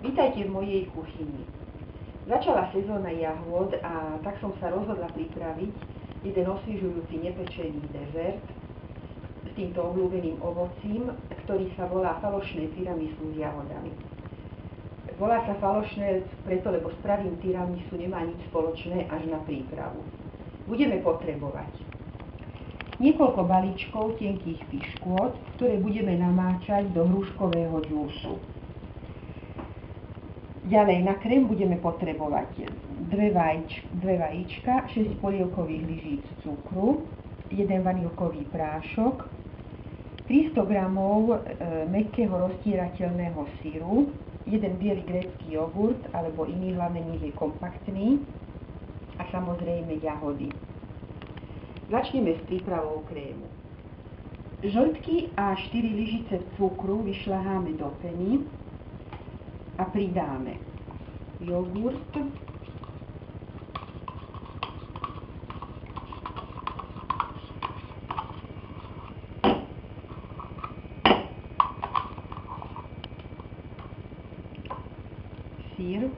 Vítajte v mojej kuchyni. Začala sezóna jahôd a tak som sa rozhodla pripraviť jeden osviežujúci nepečený dezert s týmto obľúbeným ovocím, ktorý sa volá falošné tiramisu s jahodami. Volá sa falošné preto, lebo s pravým tiramisu nemá nič spoločné až na prípravu. Budeme potrebovať niekoľko balíčkov tenkých piškôt, ktoré budeme namáčať do hruškového džúsu. Ďalej na krém budeme potrebovať 2 vajíčka, 6 polievkových lyžíc cukru, 1 vanilkový prášok, 300 g mäkkého roztierateľného syru, 1 biely grécky jogurt, alebo iný, hlavne nech je kompaktný, a samozrejme jahody. Začneme s prípravou krému. Žltky a 4 lyžice cukru vyšľaháme do peny a pridáme jogurt, syr,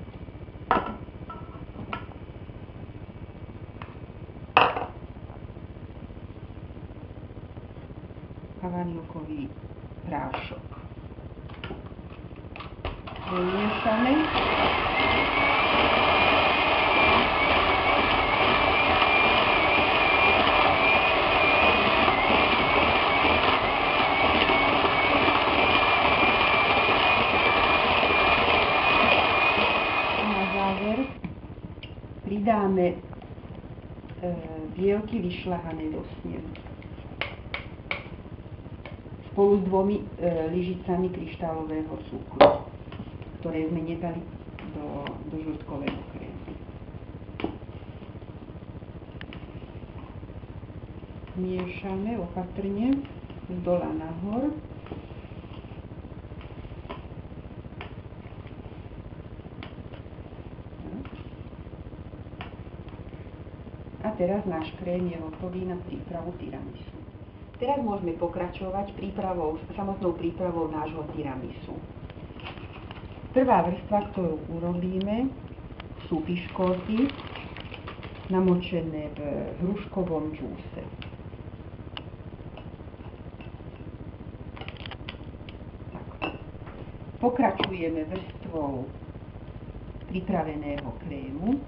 a vanilkový prášok. Premiešame. Na záver pridáme bielky vyšľahané do snehu spolu s 2 lyžicami kryštálového cukru, ktoré sme nedali do žltkového krému. Miešame opatrne z dola nahor. A teraz náš krém je hotový na prípravu tiramisu. Teraz môžeme pokračovať samotnou prípravou nášho tiramisu. Prvá vrstva, ktorú urobíme, sú piškóty namočené v hruškovom džúse. Pokračujeme vrstvou pripraveného krému.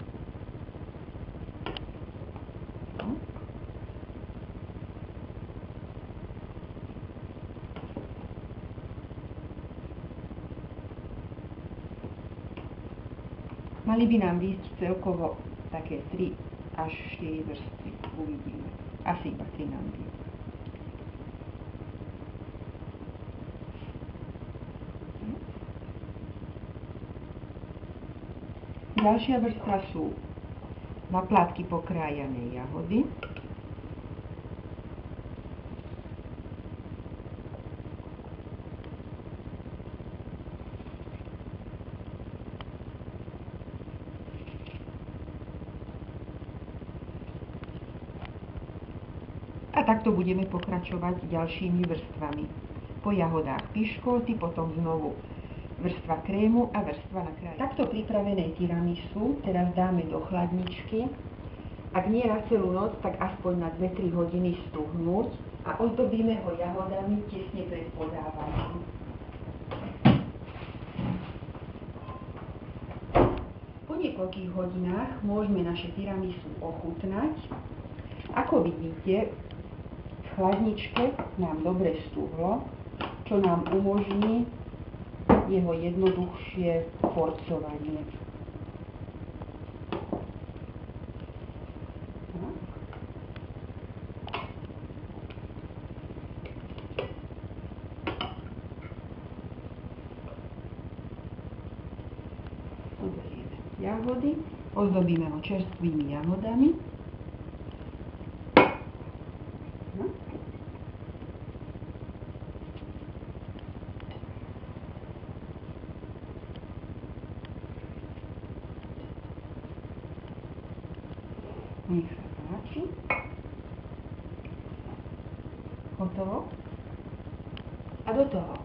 Mali by nám výjsť celkovo také 3 až 4 vrstvy. Uvidíme. Asi iba 3 nám výjsť. Ďalšia vrstva sú na plátky pokrájané jahody. A takto budeme pokračovať ďalšími vrstvami. Po jahodách piškóty, potom znovu vrstva krému a vrstva na kraji. Takto pripravené tiramisu teraz dáme do chladničky. Ak nie na celú noc, tak aspoň na 2-3 hodiny stuhnúť a ozdobíme ho jahodami tesne pred podávaním. Po niekoľkých hodinách môžeme naše tiramisu ochutnať. Ako vidíte, v chladničke nám dobre stuhlo, čo nám umožní jeho jednoduchšie porcovanie. Zoberieme jahody, ozdobíme ho čerstvými jahodami. Nech sa páči. Hotovo. A do toho